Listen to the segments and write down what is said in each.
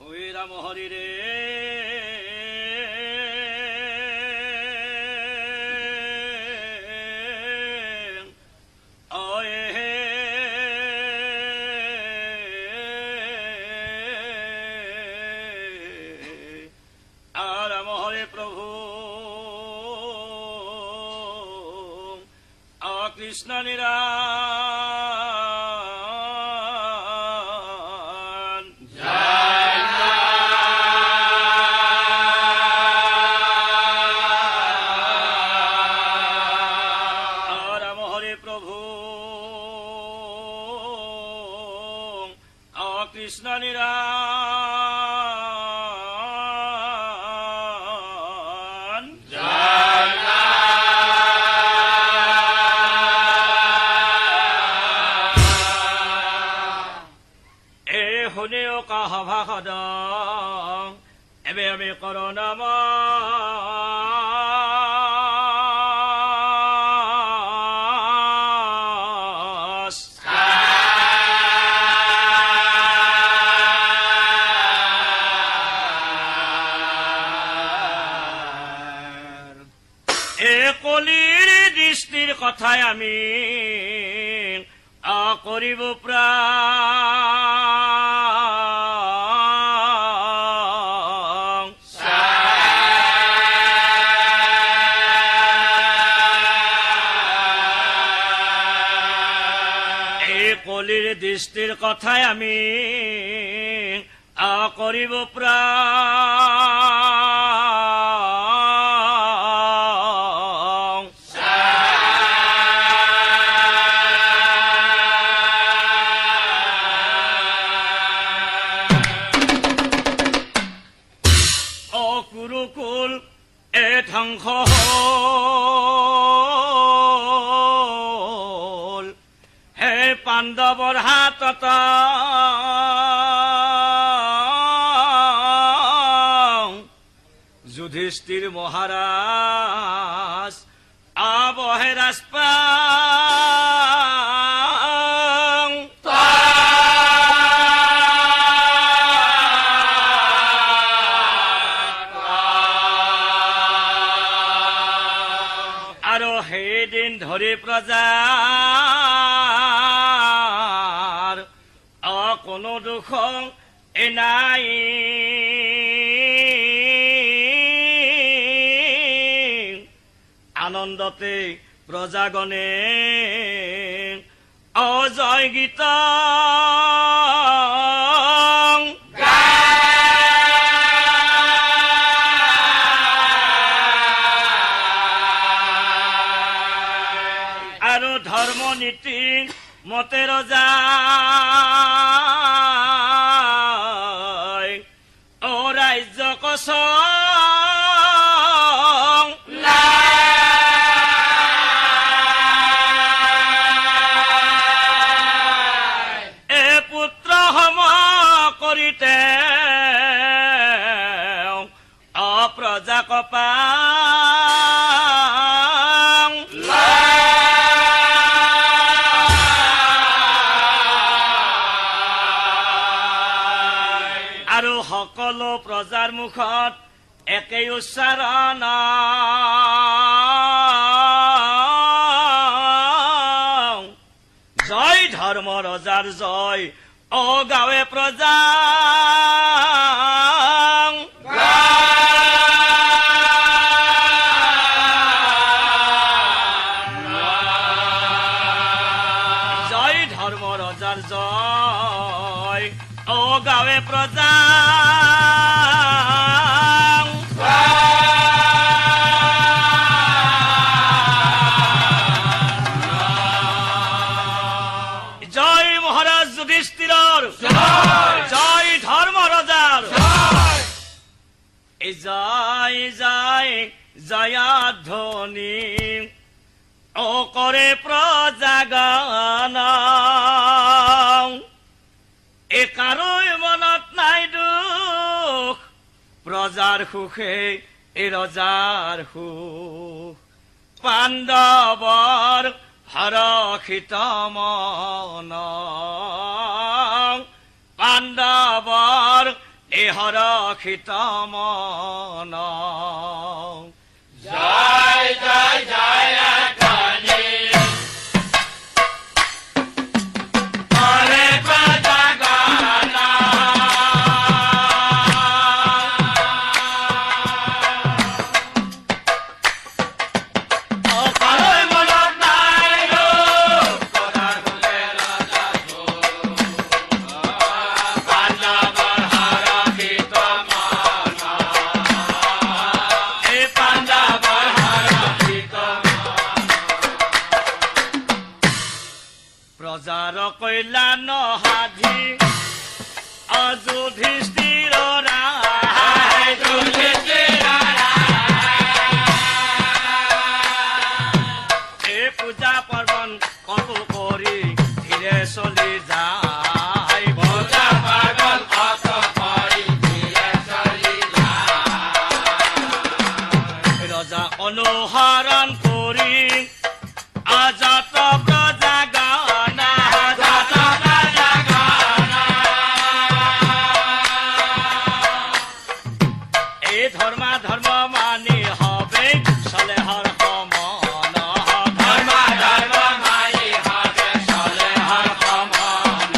ওই ৰাম হৰি ৰে ৰাম হৰে প্ৰভু কৃষ্ণ নিৰান ৰাম হৰে প্ৰভু কৃষ্ণ নিৰান শুনিও কাহ ভাষদ এবে আমি কৰ নাম কলিৰ দৃষ্টিৰ কথাই আমি কৰিব প্ৰাণ এই কলিৰ দৃষ্টিৰ কথাই আমি কৰিব প্ৰাণ কুৰুকুল ধ্বংস হল হে পাণ্ডৱৰ হাতত যুধিষ্ঠিৰ মহাৰাজ আবহে ৰাজপাং আৰু সেইদিন ধৰি প্ৰজাৰ কোনো দুখ নাই আনন্দতে প্ৰজাগণে অজয় গীত আৰু ধৰ্ম নীতি মতে ৰজা ৰাজ্য কচ পুত্ৰ সম কৰিতে প্ৰজা কপা আৰু সকলো প্ৰজাৰ মুখত একেই উচ্চাৰণ জয় ধৰ্ম ৰজাৰ জয় গাৱে প্ৰজা জয় ধৰ্ম ৰজাৰ জয় গাৱে প্ৰজা জয় মহাৰাজ যুধিষ্ঠিৰৰ জয় ধৰ্ম ৰজাৰ জয় জয় জয়ধ্বনি কৰে প্ৰজাগান কাৰোই মনত নাই দুখ প্ৰজাৰ সুখে ৰজাৰ সুখ পাণ্ডৱৰ হৰষিত মন পাণ্ডৱৰ হৰষিত মন জয় জয় জয় কালী হৰে প্ৰজাগণা অকালে মনত নাই ৰূপ কথা শুনে ৰাজাটো পাঞ্জাবৰ হৰষিত মন এই পাঞ্জাবৰ হৰষিত প্ৰজাৰ কল্যাণ সাধি অযুধিষ্ঠিৰ হায় যুধিষ্ঠিৰ এই পূজা পাৰ্বণ কত কৰি ধীৰে চলি যায় পূজা পাৰ্বণ কত কৰি ধীৰে চলি যায় ৰজা অনুসৰণ কৰি আজাত প্ৰজাগণা যত প্ৰজাগণা এই ধৰ্ম মানি হবে চলে হৰ সমন ধৰ্ম ধৰ্ম মানি হবে চলে হৰ সমন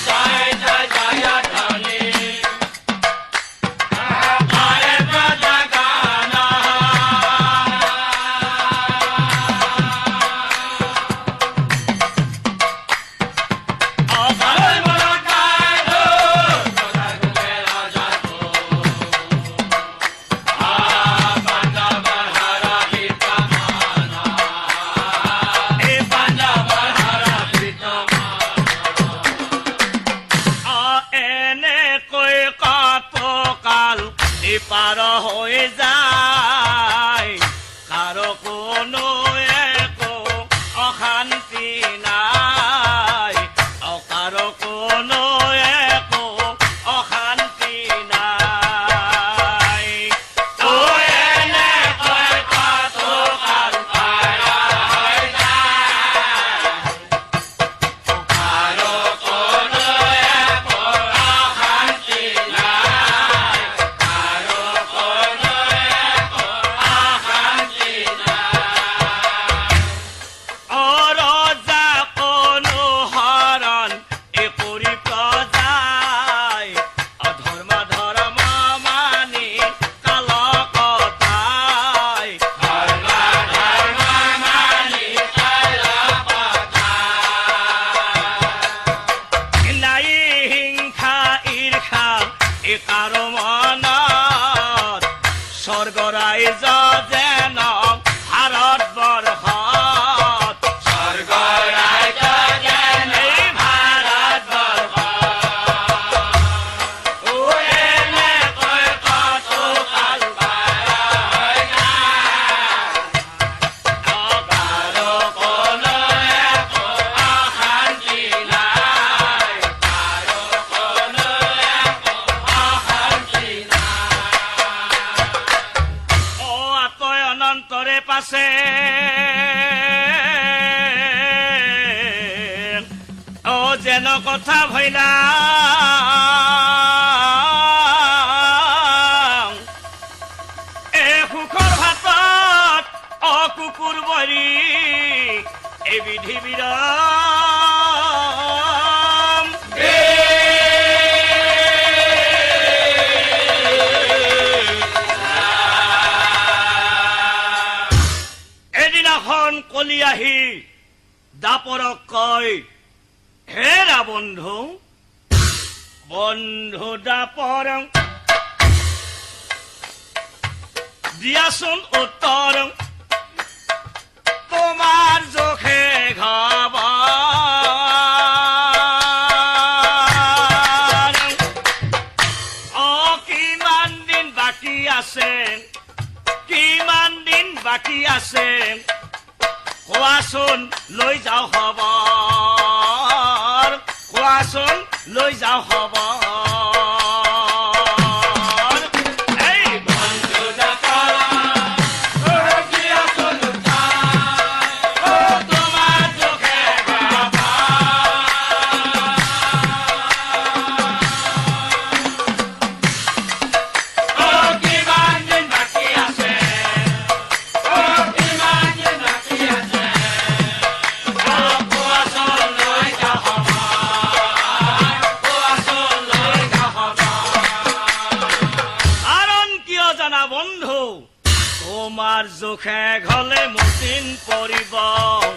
জয় জয় জয় ধ্বনি হৰে প্ৰজাগণা অকালে মনত নাই ৰূপ কথা শুনে ৰাজাটো পাঞ্জাবৰ হৰষিত মন এই পাঞ্জাবৰ হৰষিত এনেকৈ কত কাল ইপাৰ হৈ যায় কাৰো কোনো একো অশান্তি নাই কাৰো কোনো একো অশান্তি নাই ও এনেকৈ কত কাল পাৰ হৈ যায় আৰু কোনো একো অশান্তি নাই আৰু কোনো একো অশান্তি নাই ৰজা অনুসৰণ এই কৰি প্ৰজাই অধৰ্ম ধৰ্ম মানি কাল কটাই ধৰ্ম ধৰ্ম মানি কাল কটাই নাই হিংসা ঈৰ্ষা এই কাৰো মনত স্বৰ্গ ৰাইজ যেন ভাৰতবৰ্ষত স্বৰ্গ ৰাজ্য যেন এই ভাৰতবৰ্ষ ও এনেকৈ কত কাল পাৰ হৈ যায় আৰু কোনো একো অশান্তি নাই আৰু কোনো একো অশান্তি নাই ও আতয় অনন্তৰে পাছে ও যেন কথা ভৈলা এই সুখৰ ভাতত অকুকুৰ বৰি এই বিধি বিৰাম এদিনাখন কলি আহি দাপৰক কয় হেৰা বন্ধু বন্ধু দাপৰ দিয়াচোন উত্তৰ তোমাৰ জোখে ঘাবাৰ কিমান দিন বাকী আছে কিমান দিন বাকী আছে কোৱাচোন লৈ যাওঁ খবৰ কোৱাচোন লৈ যাওঁ খবৰ এই বন্ধু দাপৰ দিয়াচোন উত্তৰ তোমাৰ জোখে জোখে ঘলে মোৰ দিন পৰিব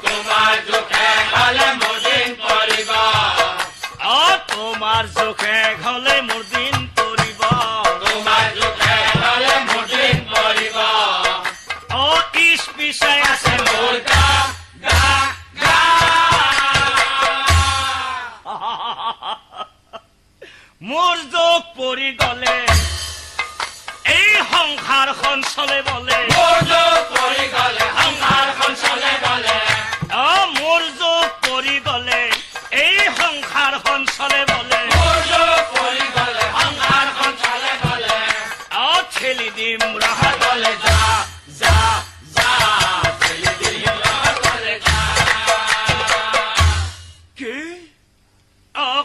তোমাৰ জোখে ঘলে মোৰ দিন পৰিব তোমাৰ জোখে ঘলে মোৰ দিন পৰিব তোমাৰ জোখে ঘলে মোৰ দিন পৰিব ইচ পিছাই আছে মোৰ গা গা গা মোৰ জোখ পৰি গলে এই সংসাৰখন চলে বলে মোৰ জোখ পৰি গলে সংসাৰখন চলে গলে মোৰ জোখ পৰি গলে এই সংসাৰখন চলে বলে মোৰ জোখ পৰি গলে সংসাৰখন চলে গলে ঠেলি দিম ৰাহা গলে যা যা যা ঠেলি দিম গলে যা কি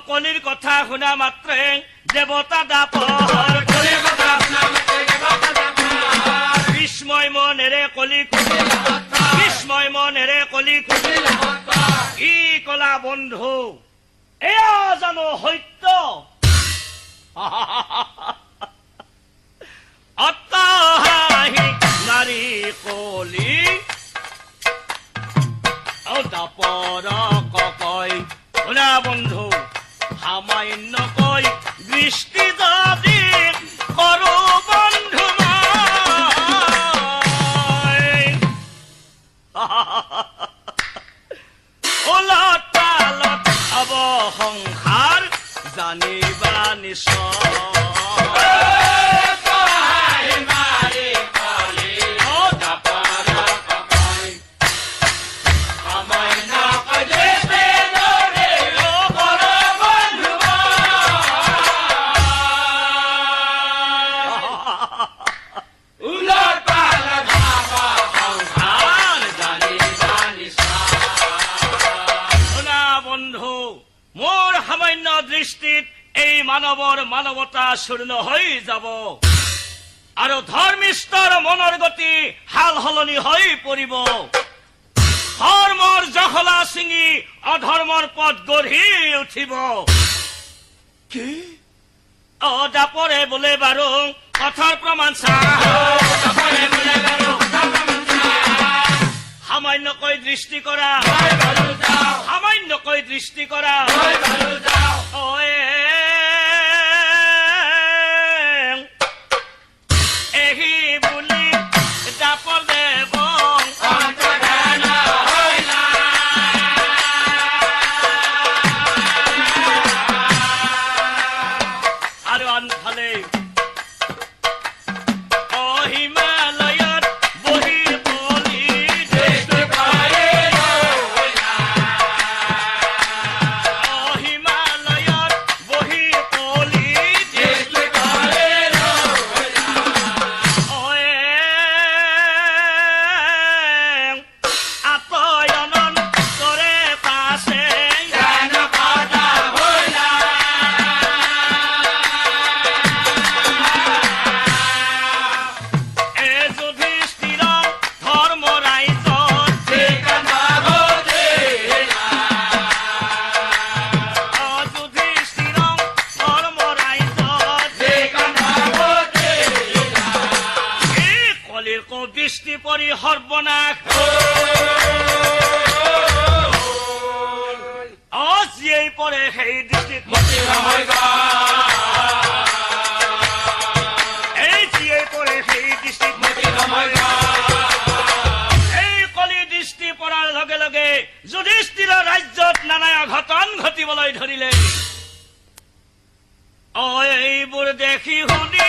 কলিৰ কথা শুনা মাত্ৰে দেৱতা দাপৰ কলিৰ কথা শুনা মাত্ৰে দেৱতা দাপৰ বিস্ময় মনেৰে কলি বিস্ময় মনেৰে কলি ই কলা বন্ধু এয়া জানো সত্য অত্যাহি নাৰী কলি দাপৰ কয় শুনা বন্ধু সামান্যকৈ দৃষ্টি যদি কৰো বন্ধু ওলত পালত হব সংসাৰ জানিবা নিশ্চয় দৃষ্টিত এই মানৱৰ মানৱতা শূন্য হৈ যাব আৰু ধৰ্মিষ্ঠৰ মনৰ গতি হাল সলনি হৈ পৰিব ধৰ্মৰ জখলা ছিঙি অধৰ্মৰ পথ গঢ়ি উঠিব কি দাপৰে বোলে বাৰু কথাৰ প্ৰমাণ সামান্যকৈ দৃষ্টি কৰা সামান্যকৈ দৃষ্টি কৰা এহি বুলি দাপৰ দেৱ আৰু আনফালে হিমালয়ত বহি বলি হিমালয়ত বহি বলি আতয়নন কৰে পাছে যুধিষ্ঠিৰ ধৰ্ম ৰাইজত যুধিষ্ঠিৰ ধৰ্ম ৰাইজত এই কলিৰ দৃষ্টি পৰি সৰ্বনাশ যিয়েই পৰে সেই দৃষ্টিত এই যিয়েই পৰে সেই দৃষ্টিত এই কলি দৃষ্টি পৰাৰ লগে লগে যুধিষ্ঠিৰ ৰাজ্যত নানা অঘটন ঘটিবলৈ ধৰিলে এইবোৰ দেখি শুনি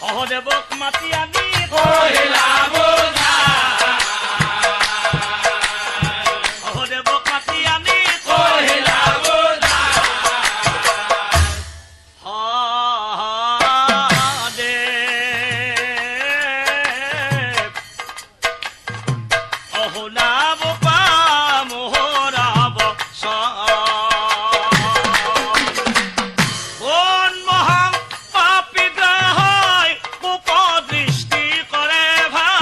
সহদেৱক মাতি আনি সহদেৱক মাতি আনি অহুনাব পামোহৰাব কোন মহা পাপী গ্ৰহই কুপদৃষ্টি কৰে ভাল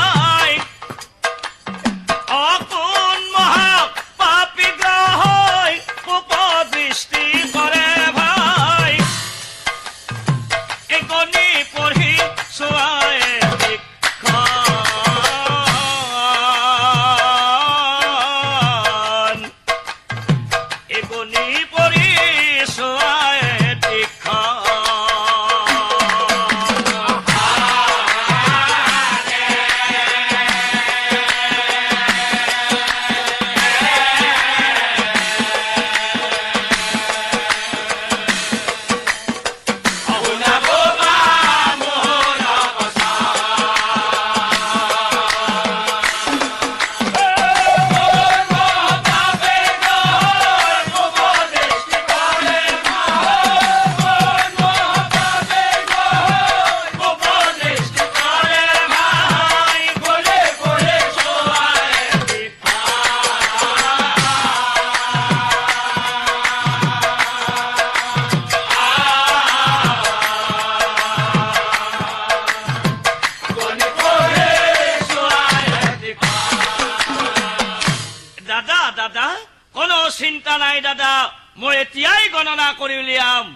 চিন্তা নাই দাদা, মই এতিয়াই গণনা কৰি উলিয়াম।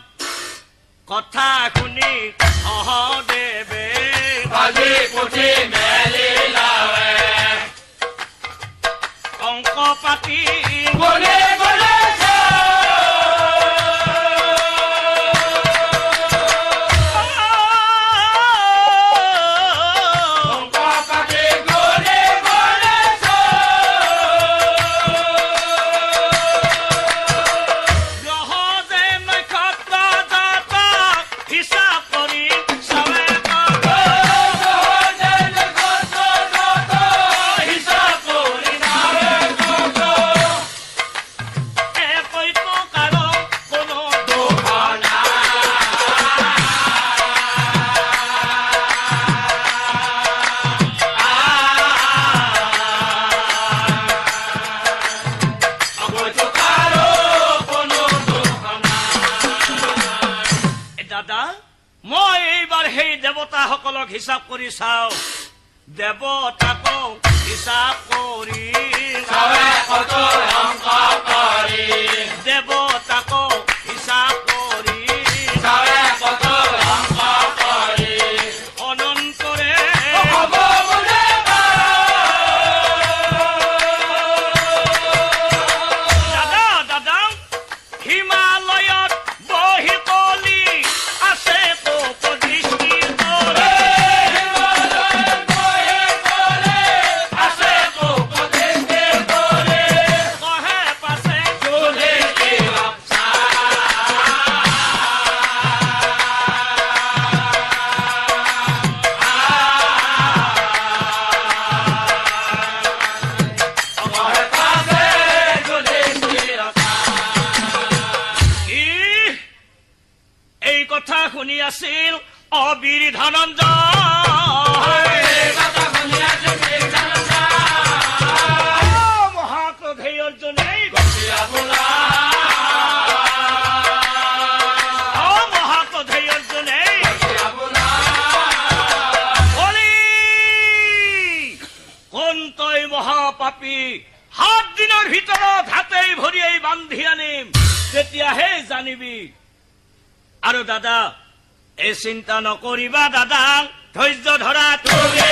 কথা শুনি সহদেৱে আজি পুঠি মেলি লাৱে অংক পাতি গলে গলে সকলক হিচাপ কৰি চাও, দেৱতাকো হিচাপ কৰি দেৱতাকো হিচাপ কৰি অনন্তৰে দাদা দাদা হিমালয়ত বহি কলি আছে দৃষ্টি শুনি আছিল অবীৰ ধনঞ্জয়। মহাক্ৰোধে অৰ্জুনে মহাক্ৰোধে অৰ্জুনে কোন তই মহাপাপী, 7 দিনৰ ভিতৰত হাতেই ভৰিয়েই বান্ধি আনিম, তেতিয়াহে জানিবি। আৰু দাদা এই চিন্তা নকৰিবা দাদা, ধৈৰ্য ধৰা তুমি।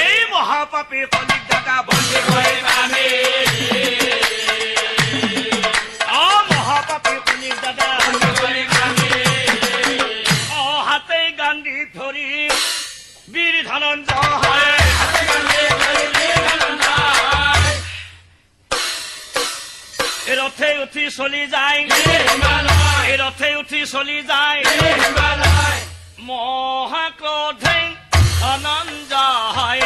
এই মহাপাপীৰ কলিত দাদা বন্দী কৰিবা আমি। মহাপাপীৰ কলিত দাদা হাতেই গান্ধী ধৰি বীৰ ধনঞ্জয় ৰথে উঠি চলি যায়, ৰথে উঠি চলি যায় মহাক্ৰোধে ধনঞ্জয়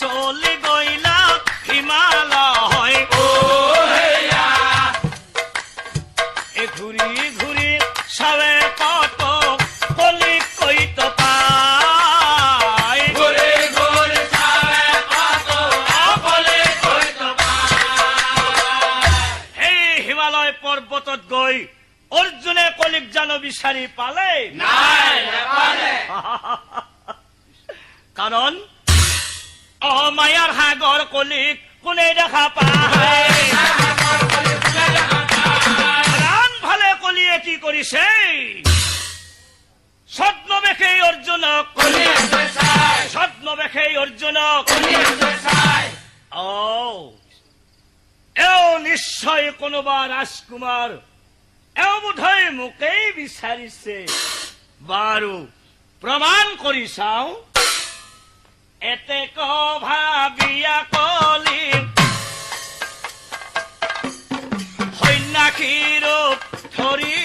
চলি গইলা হিমালয় ঘূৰি ঘূৰি চাৱে কত কলিক কৈত পৰ্বতত গৈ অৰ্জুনে কলিক জানো বিচাৰি পালে নাই? কাৰণ অমায়াৰ সাগৰ কলিক কোনে দেখা পায়? প্ৰাণ ভালে কলিয়ে কি কৰিছে? ছদ্মবেশে অৰ্জুনক ছদ্মবেশে অৰ্জুনক এও নিশ্চয় কোনোবা ৰাজকুমাৰ, এও বোধহয় মোকেই বিচাৰিছে। বাৰু প্ৰমাণ কৰি চাওঁ। এতেক ভাবিয়া কলি সন্যাসী ৰূপ ধৰি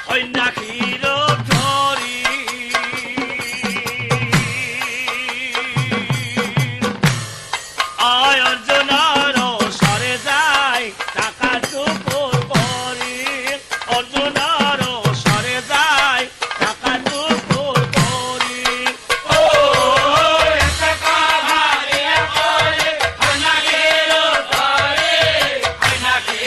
সন্যাসী ৰূপ ধৰি অৰ্জুনৰ ওচৰে যায় টাকা টুকুৰ কৰি, অৰ্জুনৰ ওচৰে যায় টাকা টুকুৰ কৰি সন্যাসী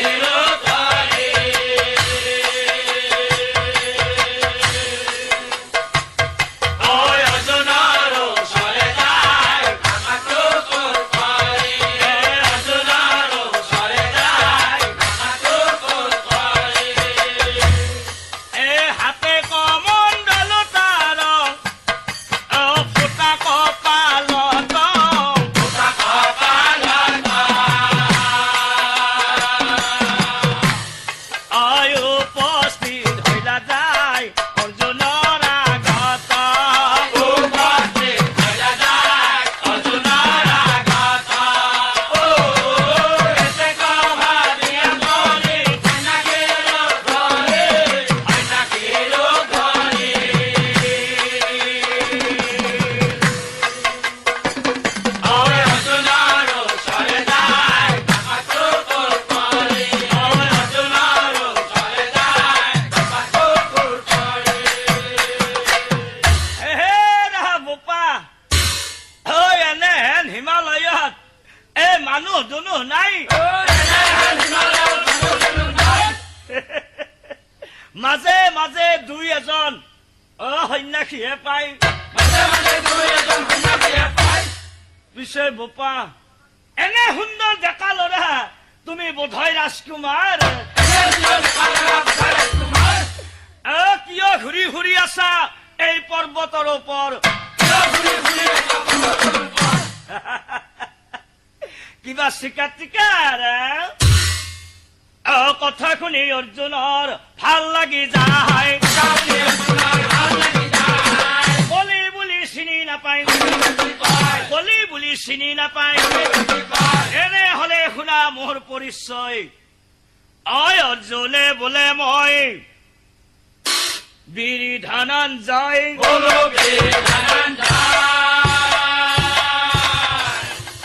দুই এজন সন্যাসীহে পায়। পিছে বোপা এনে সুন্দৰ ডেকা ল'ৰা তুমি বোধয় ৰাজকুমাৰ। কিয় ঘূৰি ঘূৰি আছা এই পৰ্বতৰ ওপৰ? কিবা চিকাৰ টিকাৰ? কথা শুনি অৰ্জুনৰ ভাল লাগি যায়। কলি বুলি চিনি নাপায়, কলি বুলি চিনি নাপায়। এনে হলে শুনা মোৰ পৰিচয়। অৰ্জুনে বোলে মই বীৰ ধনঞ্জয়।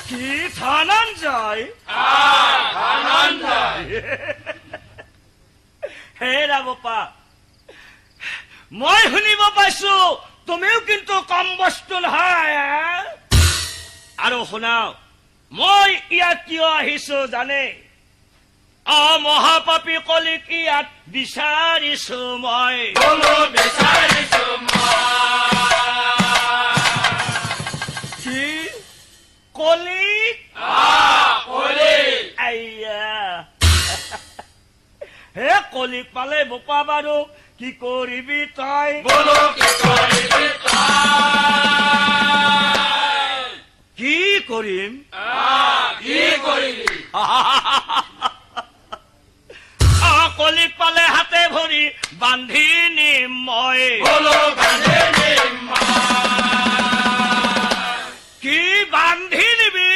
কি ধনঞ্জয়? হেৰা বোপা মই শুনিব পাইছো তুমিও কিন্তু কম বস্তু নহয়। আৰু শুনাও মই ইয়াত কিয় আহিছো জানে? মহাপাপী কলিক ইয়াত বিচাৰিছো মই। কি কলিক? হে কলিক পালে বোপা বাৰু কি কৰিবি তই? কি কৰিম? কলিক পালে হাতে ভৰি বান্ধি নিম মই। কি বান্ধি নিবি?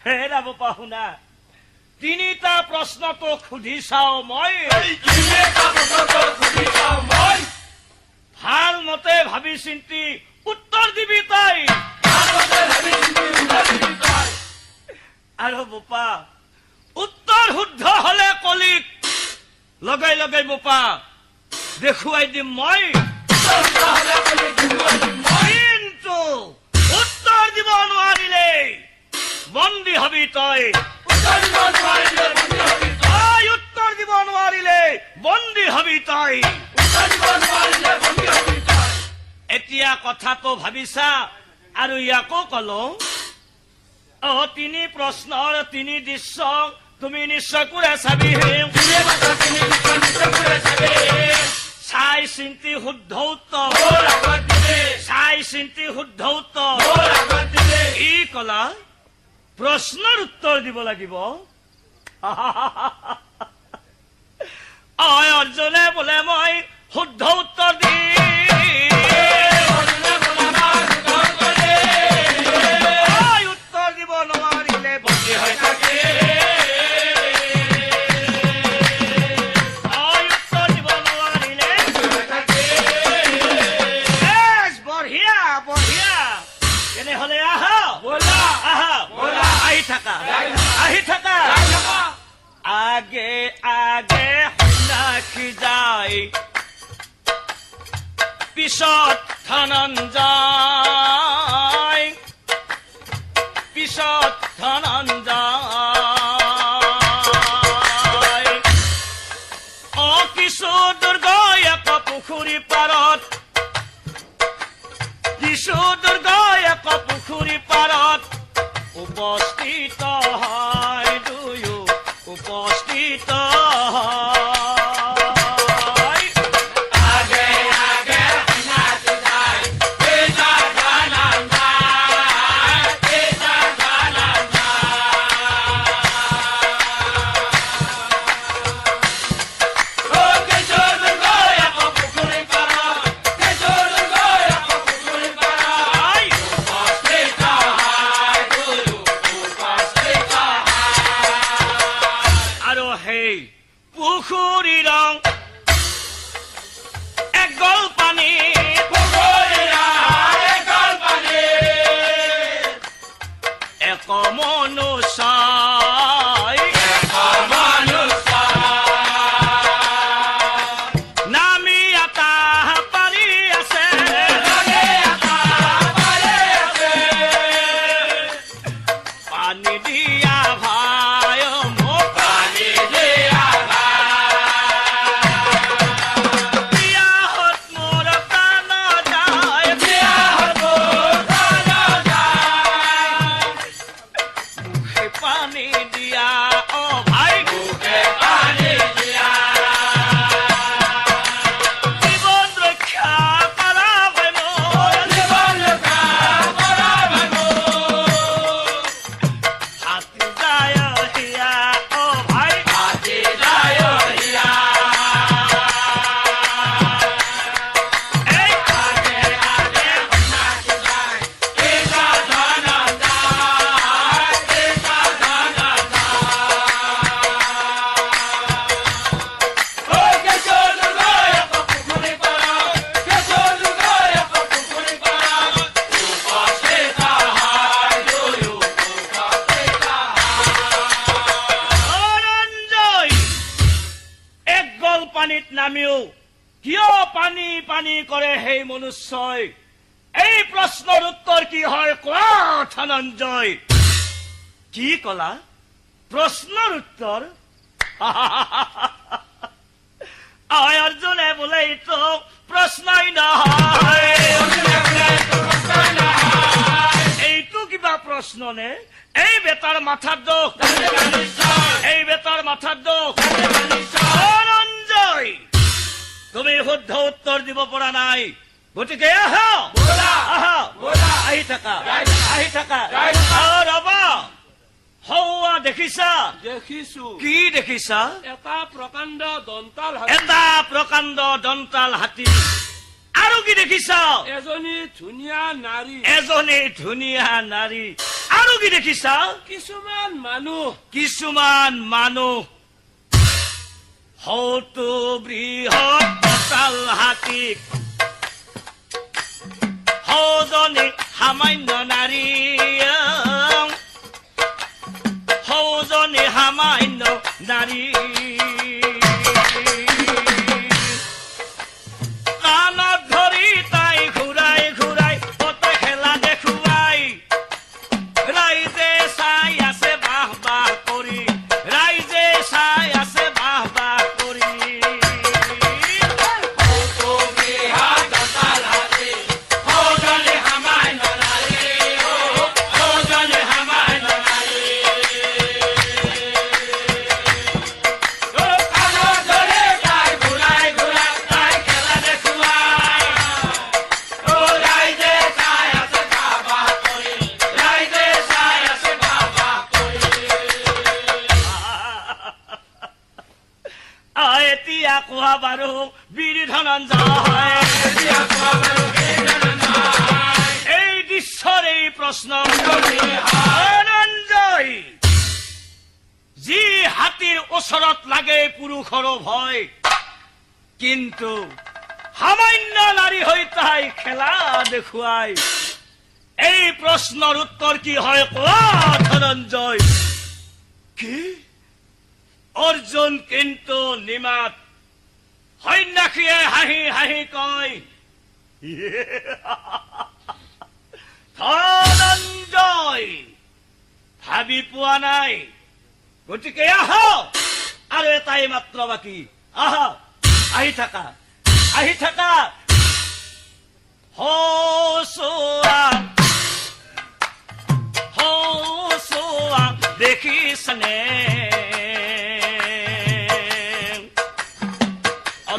হেৰা বোপা শুনা, তিনিটা প্ৰশ্নটো সুধি চাও মই। ভাল মতে ভাবি চিন্তি উত্তৰ দিবি তই। আৰু বোপা উত্তৰ শুদ্ধ হলে কলিক লগাই লগাই বোপা দেখুৱাই দিম মই। কিন্তু উত্তৰ দিব নোৱাৰিলে বন্দী হবি তই। উত্তৰ দিব নোৱাৰিলে বন্দী হবি তই। এতিয়া কথাটো ভাবিছা আৰু ইয়াকো কলো। তিনি প্ৰশ্নৰ তিনি দৃশ্য তুমি নিশ্চয়কৈ চাবি। চাই চিন্তি শুদ্ধ উত্তৰ, চাই চিন্তি শুদ্ধ উত্তৰ। ই কলা প্ৰশ্নৰ উত্তৰ দিব লাগিব। অৰ্জুনে বোলে মই শুদ্ধ উত্তৰ দি উত্তৰ দিব নোৱাৰিলে বন্দী হৈ থাকে। উত্তৰ দিব নোৱাৰিলে বঢ়িয়া বঢ়িয়া। তেনেহলে আহা আহা আহি থাকা আহি থাকা। আগে আগে সন্যাসী যায়, পিছত ধনঞ্জয়, পিছত ধনঞ্জয়। কিছু দুৰ্গই এক পুখুৰী পাৰত, কিছু দুৰ্গই এক পুখুৰী পাৰত উপস্থিত হয়, দুয়ো উপস্থিত হয়। পুখুৰী ৰং একগল পানী, এক মনুষ্য নামি এটা পাৰি আছে, পানী দিয়া ভাই মোক পানী দিয়া নামিও কিয় পানী পানী কৰে সেই মনুষ্যই? এই প্ৰশ্নৰ উত্তৰ কি হয় কোৱা ধনঞ্জয়? কি কলা? প্ৰশ্নৰ উত্তৰ? অৰ্জুনে বোলে এইটো প্ৰশ্নই নহয়, এইটো কিবা প্ৰশ্ন নে? এই বেটাৰ মাথাৰ দোষ, এই বেটাৰ মাথাৰ দোষ। ধনঞ্জয়, তুমি শুদ্ধ উত্তৰ দিব পৰা নাই, গতিকে আহা আহা, আহি থাকা আহি থাকা। ৰবা, হৌৱা দেখিছা? দেখিছো কি দেখিছা? এটা প্ৰকাণ্ড দন্তাল এটা প্ৰকাণ্ড দন্তাল হাতী। আৰু কি দেখিছা? এজনী ধুনীয়া নাৰী, এজনী ধুনীয়া নাৰী। আৰু কি দেখিছা? কিছুমান মানুহ, কিছুমান মানুহ। হৌটো বৃহৎ দন্তাল হাতী, হৌজনী সামান্য নাৰী, হৌজনী সামান্য নাৰী। কাণত ধৰি তাই ঘূৰাই ঘূৰাই কত খেলা দেখুৱাই, ৰাইজে চাই আছে বাহ বাহ কৰি, ৰাইজে চাই আছে বাহ বাহ কৰি। এতিয়া কোৱা বাৰু বীৰ ধনঞ্জয়, এই দৃশ্যৰ এই প্ৰশ্ন। ধনঞ্জয়, যি হাতীৰ ওচৰত লাগে পুৰুষৰো ভয়, কিন্তু সামান্য নাৰী হৈ তাই খেলা দেখুৱাই। এই প্ৰশ্নৰ উত্তৰ কি হয় কোৱা ধনঞ্জয়? কি? অৰ্জুন কিন্তু নিমাত। সন্যাসীয়ে হাঁহি হাঁহি কয়, ধনঞ্জয় ভাবি পোৱা নাই, গতিকে আহ, আৰু এটাই মাত্ৰ বাকী। আহ, আহি থাকা আহি থাকা। হৌচোৱা হৌচোৱা দেখিছনে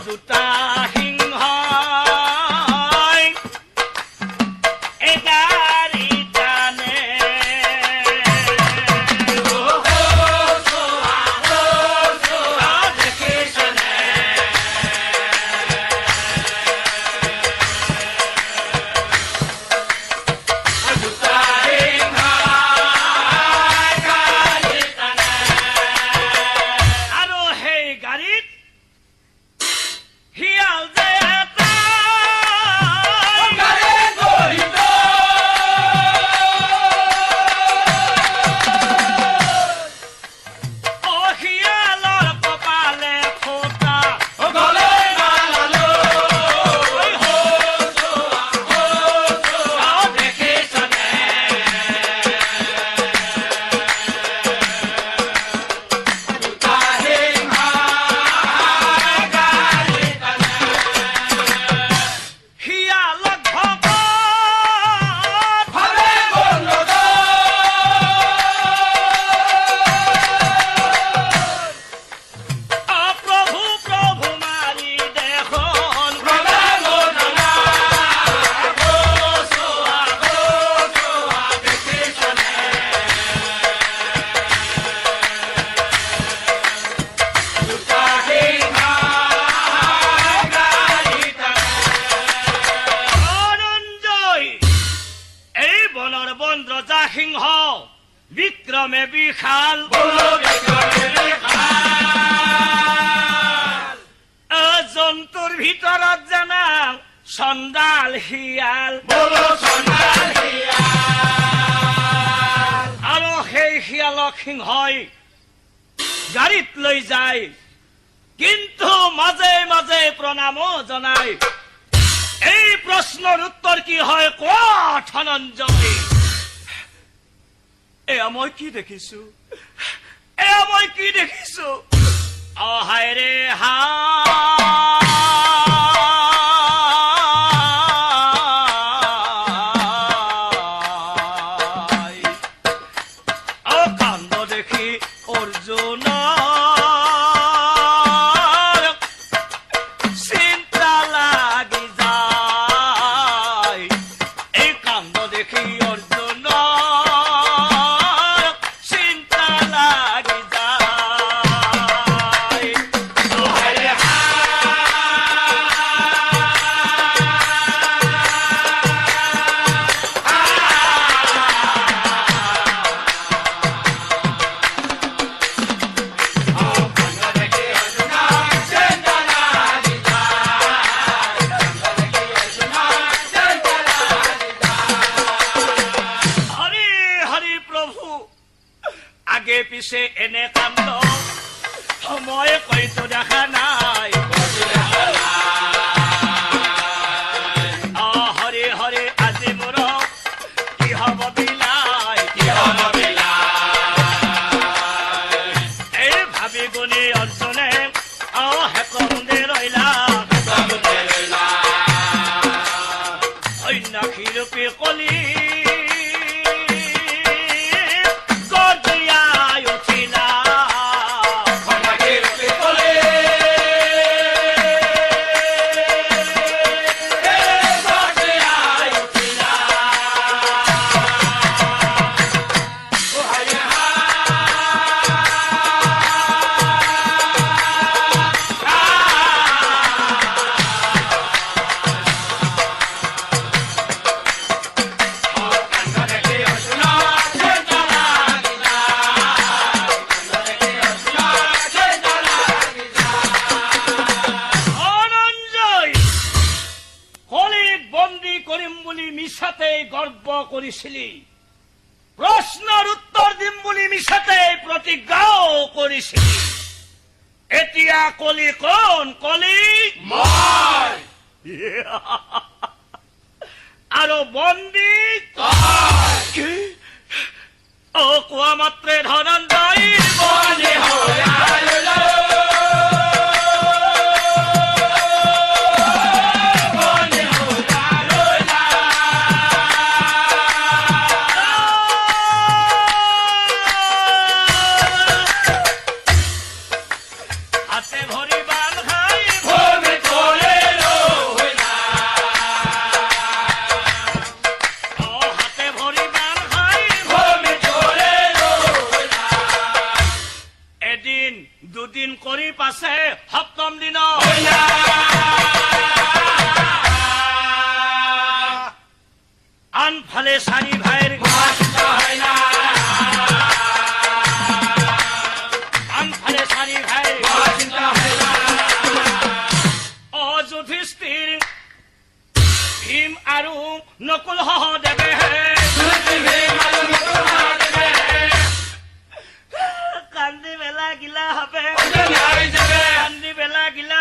দুটা সিংহ এগাৰি জানে, দেখিছনে দুটা সিংহ এগাৰি জানে। আৰু সেই গাড়ীত শিয়াল যে এটা শিয়ালৰ কপালে ফোটা, দেখিছনে শিয়ালক ভকত প্ৰভু প্ৰভু মাৰি দেখোন, ধনঞ্জয়, এই বনৰ বন ৰজা সিংহ বিক্ৰমে বিশাল, জন্তুৰ ভিতৰত জানা চণ্ডাল শিয়াল। আৰু সেই শিয়ালক সিংহই গাড়ীত লৈ যায় কিন্তু মাজে মাজে প্ৰণামো জনাই এই প্ৰশ্নৰ উত্তৰ কি হয় কোৱা ধনঞ্জয়। এয়া মই কি দেখিছো, এয়া মই কি দেখিছো, অহায় ৰে হা কাণ্ড দেখি অৰ্জুনৰ চিন্তা লাগি যায়, এই কাণ্ড দেখি অৰ্জুনৰ চিন্তা লাগি যায়। হৰি হৰি প্ৰভু, আগে পিছে এনে কাণ্ড মই কৈতো দেখা নাই। হৰি হৰি আজি মোৰ কি হব বিলাই, কি হব বিলাই, এই ভাবি গুণি অৰ্জুনে হেকন্দে ৰৈলা, সন্যাসী ৰূপী কলি গৰ্জিয়াই উঠিলা। গৰ্ব কৰিছিলি, প্ৰশ্নৰ উত্তৰ দিম বুলি মিছাতে প্ৰতিজ্ঞাও কৰিছিলি, এতিয়া কলি কোন? কলি মই আৰু বন্দী কি? কোৱা মাত্ৰে ধনঞ্জয় বন্দী হৈ আহিলো। দুদিন কৰি পাছে সপ্তম দিন আনফালে চাৰি ভাইৰ আনফালে চাৰি ভাইৰ যুধিষ্ঠিৰ ভীম আৰু নকুল সহদেৱে কান্দি বেলা গিলা হবে, কান্দি বেলা গিলা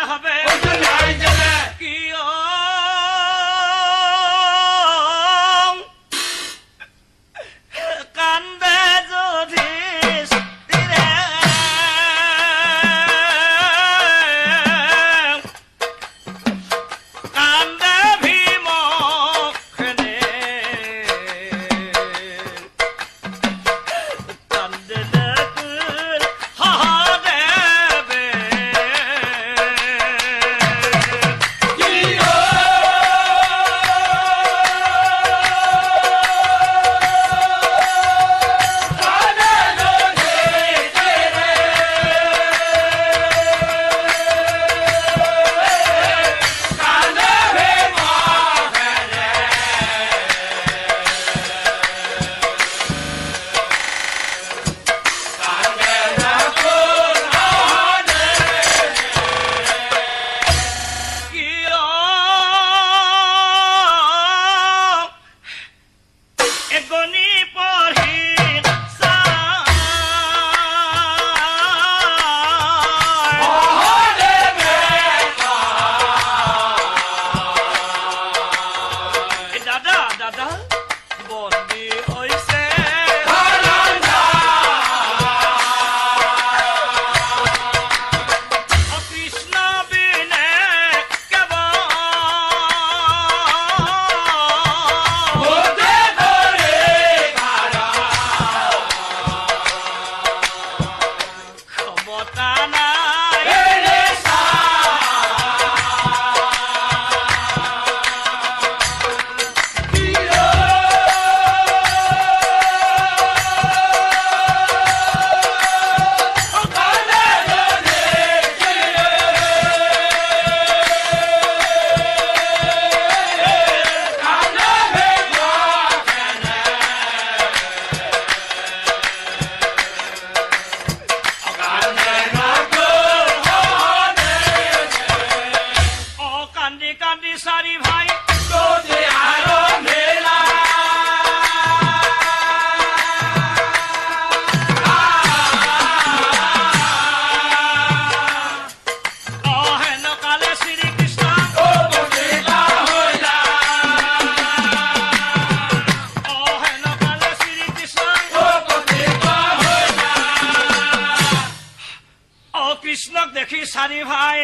দেখি চাৰি ভাই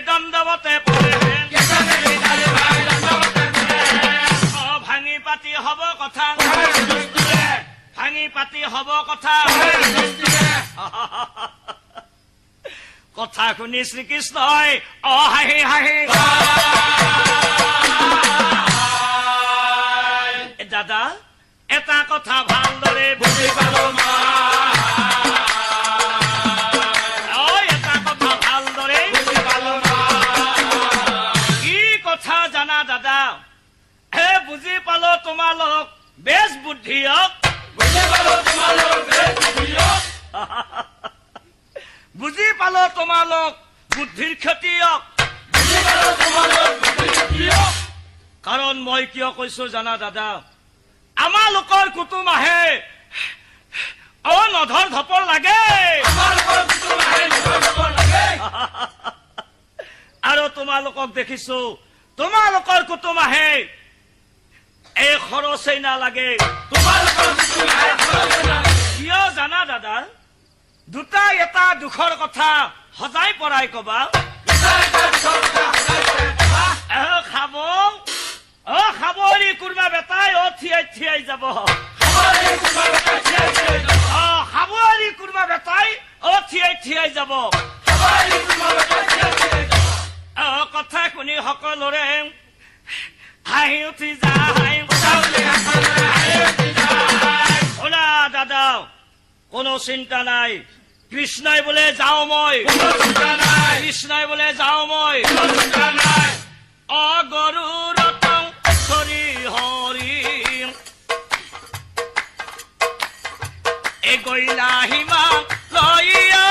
দণ্ডৱতে পৰে ভাঙি পাতি হব কথা ভাঙি পাতি হব কথা কথা শুনি শ্ৰীকৃষ্ণই হাঁহি হাঁহি দাদা এটা কথা ভালদৰে বুজি পালো এটা কথা ভালদৰে বুজি পালো কি কথা জানা দাদা হে বুজি পালো তোমালোক বেশ বুদ্ধিয়ক বুজি পালো তোমালোক বুদ্ধিৰ খেতিয়ক কাৰণ মই কিয় কৈছো জানা দাদা আমাৰ লোকৰ কুটুম আহে নধৰ ধপৰ লাগে আৰু তোমালোকক দেখিছো তোমালোকৰ কুটুম আহে এই খৰচেই নালাগে কিয় জানা দাদা দুটা এটা দুখৰ কথা সজাই পৰাই কবা খাব খাবৰি কোনোবা বেটাই থিয়াই থিয়াই যাব খাবৰি কোনোবা বেটাই থিয়াই থিয়াই যাব কথা শুনি সকলোৰে হাঁহি উঠি যায় শুনা দাদা কোনো চিন্তা নাই কৃষ্ণই বোলে যাওঁ মই কৃষ্ণই বোলে যাওঁ মই গৰুৰ হৰি হৰি গৈলা হিমা লইয়া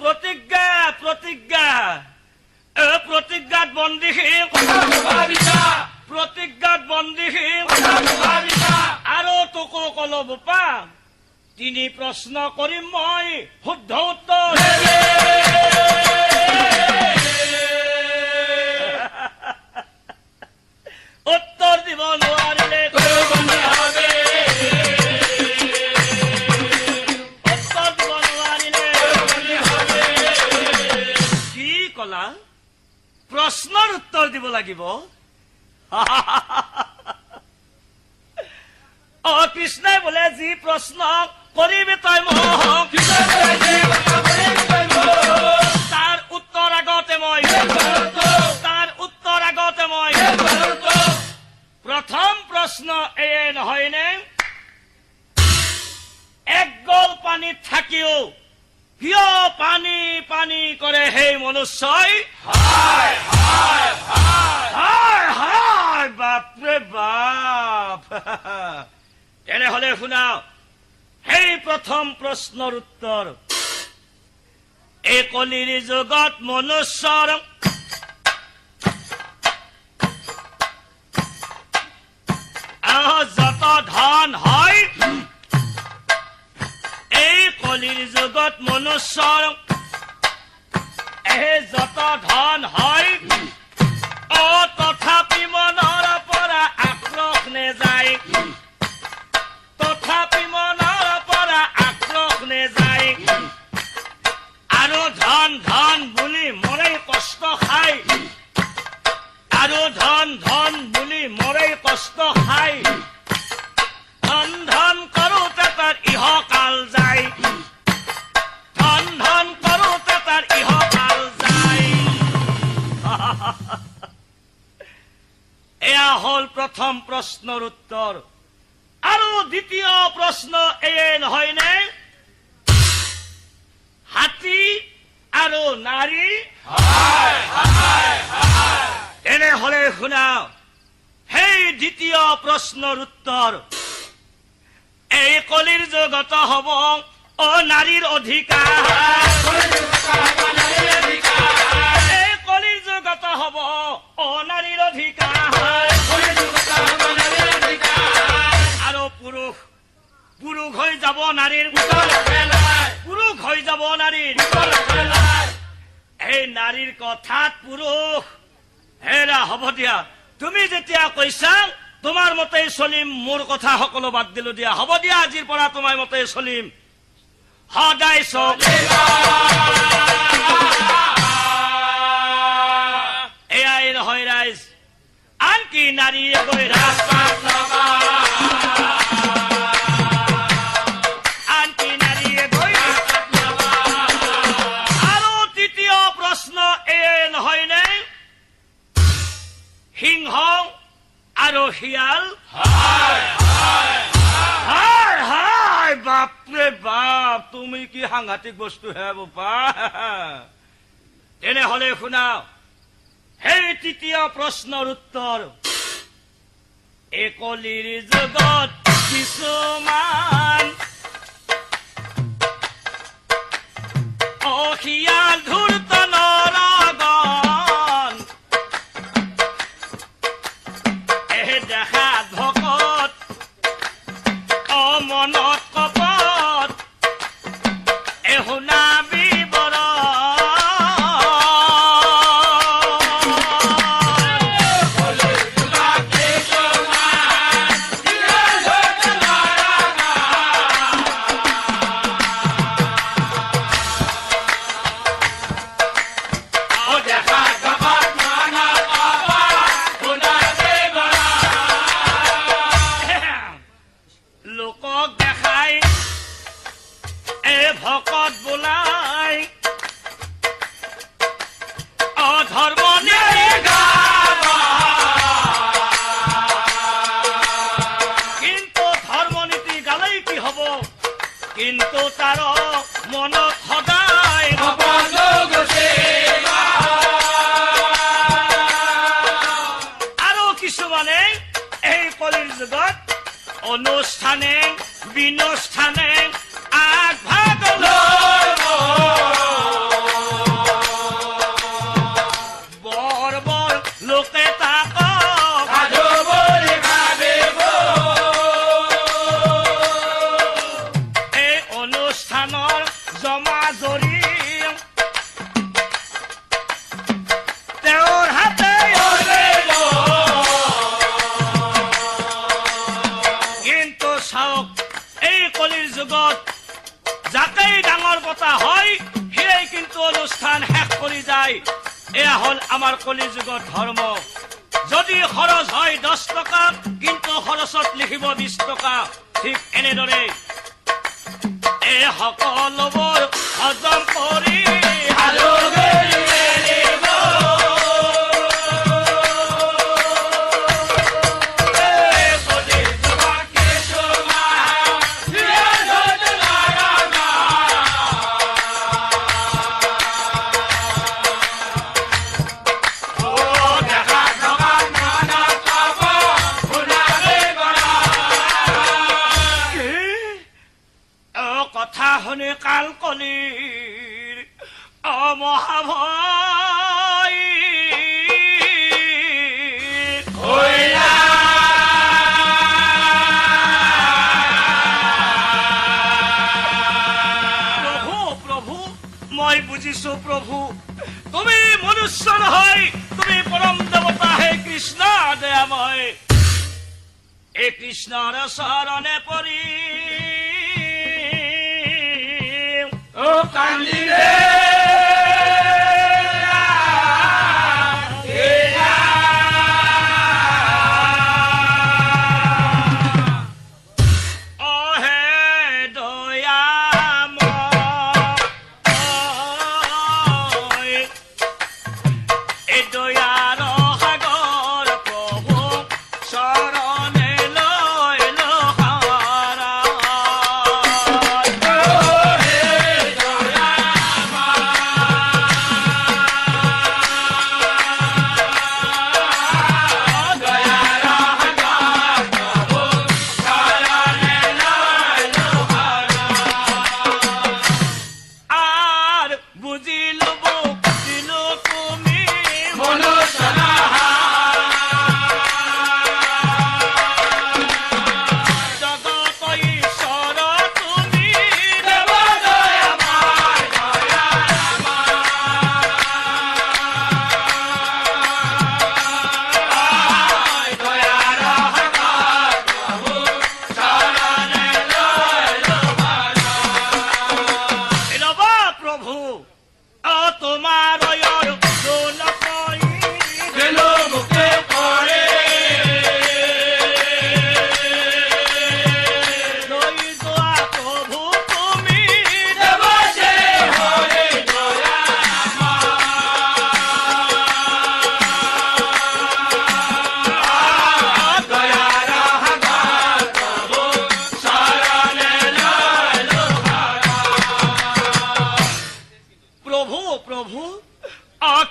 প্ৰতিজ্ঞা প্ৰতিজ্ঞা প্ৰতিজ্ঞাত বন্দীহীন প্ৰতিজ্ঞাত বন্দীহীন আৰু তোকো কলো বোপা তিনি প্ৰশ্ন কৰিম মই শুদ্ধ উত্তৰ উত্তৰ দিব নোৱাৰিলে প্ৰশ্নৰ উত্তৰ দিব লাগিব কৃষ্ণই বোলে যি প্ৰশ্ন কৰিবি তই মোক তাৰ উত্তৰ আগতে মই মনুষ্যই হায় হায় হায় হায় হায় বাপৰে বাপ তেনেহলে শুনাও সেই প্ৰথম প্ৰশ্নৰ উত্তৰ এই কলিৰ যুগত মনুষ্যৰ যত ধন হয় এই কলিৰ যুগত মনুষ্যৰ যত ধন হয় তথাপি মনৰ পৰা আক্ৰোশ নেযায় তথাপি মনৰ পৰা আক্ৰোশ নেযায় আৰু ধন ধন বুলি মৰে কষ্ট খায় আৰু ধন ধন বুলি মৰে কষ্ট খায় ধন ধন কৰোঁতে তাৰ ইহকাল যায় ধন ধন কৰোঁতে তাৰ ইহকাল যায় এয়া হল প্ৰথম প্ৰশ্নৰ উত্তৰ আৰু দ্বিতীয় প্ৰশ্ন এয়ে নহয়নে হাতী আৰু নাৰী তেনেহলে শুনাও সেই দ্বিতীয় প্ৰশ্নৰ উত্তৰ এই কলিৰ যুগত হব নাৰীৰ অধিকাৰ এই কলিৰ যুগত হব নাৰীৰ অধিকাৰ আৰু পুৰুষ পুৰুষ হৈ যাব নাৰীৰ পুৰুষ হৈ যাব নাৰীৰ এই নাৰীৰ কথাত পুৰুষ হেৰা হ'ব দিয়া তুমি যেতিয়া কৈছা তোমাৰ মতেই চলিম মোৰ কথা সকলো বাদ দিলো দিয়া হ'ব দিয়া আজিৰ পৰা তোমাৰ মতেই চলিম সদায় চব এয়াই নহয় ৰাইজ আনকি নাৰীয়ে গৈ ৰাস্তাত আনকি নাৰীয়ে গৈ আৰু তৃতীয় প্ৰশ্ন এয়ে নহয়নে সিংহ আৰু শিয়াল হায় হায় বাপৰে বাপ তুমি কি সাংঘাতিক বস্তু হে বাপা তেনেহলে শুনাও সেই তৃতীয় প্ৰশ্নৰ উত্তৰ এই কলিৰ যুগত কিছুমান শিয়াল ধূৰ্ত নৰগণ দেখাত ভকত মনত কপত শুনা বিৱৰণ লোকক দেখাই ভকত বোলাই অধৰ্ম কিন্তু ধৰ্ম নীতি গালেই কি হব কিন্তু তাৰ মনত সদায় আৰু কিছুমানে এই কলিৰ যুগত অনুষ্ঠানে বিনুষ্ঠানে আগভাগ বৰ বৰ লোকে তাক এই অনুষ্ঠানৰ জমা জৰি তেওঁৰ হাতে কিন্তু চাওক এই কলিৰ যুগত যাকেই ডাঙৰ পতা হয় সেয়াই কিন্তু অনুষ্ঠান শেষ কৰি যায় এয়া হল আমাৰ কলিৰ যুগৰ ধৰ্ম যদি খৰচ হয় 10 টকা কিন্তু খৰচত লিখিব 20 টকা ঠিক এনেদৰে এই সকলোবোৰ হজম কৰি দেখিছো প্ৰভু, তুমি মনুষ্য নহয়, তুমি পৰম দেৱতা হে কৃষ্ণ দয়াময়। এই কৃষ্ণৰ চৰণে পৰি ও কান্দিলে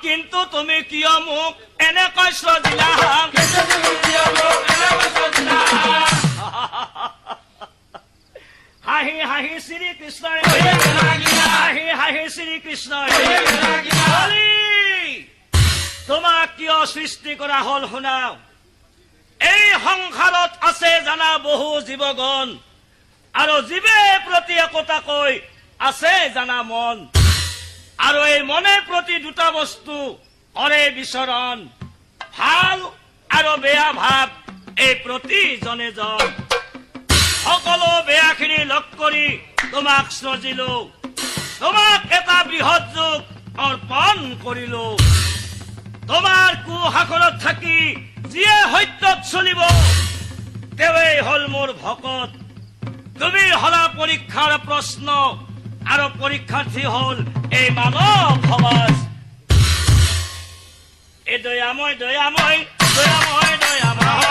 কিন্তু তুমি কিয় মোক এনেকৈ শ্ৰদ্ধিলা? হাঁহি হাঁহি শ্ৰীকৃষ্ণই হাঁহি হাঁহি শ্ৰীকৃষ্ণই তোমাক কিয় সৃষ্টি কৰা হল শুনাও। এই সংসাৰত আছে জানা বহু জীৱগণ, আৰু জীৱে প্ৰতি একোটাকৈ আছে জানা মন, আৰু এই মনে প্ৰতি দুটা বস্তু কৰে বিচৰণ, ভাল আৰু বেয়া ভাৱ এই প্ৰতিজনে জন। সকলো বেয়াখিনি লগ কৰি তোমাক সৃজিলো, তোমাক এটা বৃহৎ যুগ অৰ্পণ কৰিলো। তোমাৰ কুশাসনত থাকি যিয়ে সত্যত চলিব তেওঁৱেই হল মোৰ ভকত। তুমি হলা পৰীক্ষাৰ প্ৰশ্ন, আৰু পৰীক্ষাৰ্থী হল এই মানৱ সমাজ। এই দয়াময় দয়াময় দয়াময় দয়াময়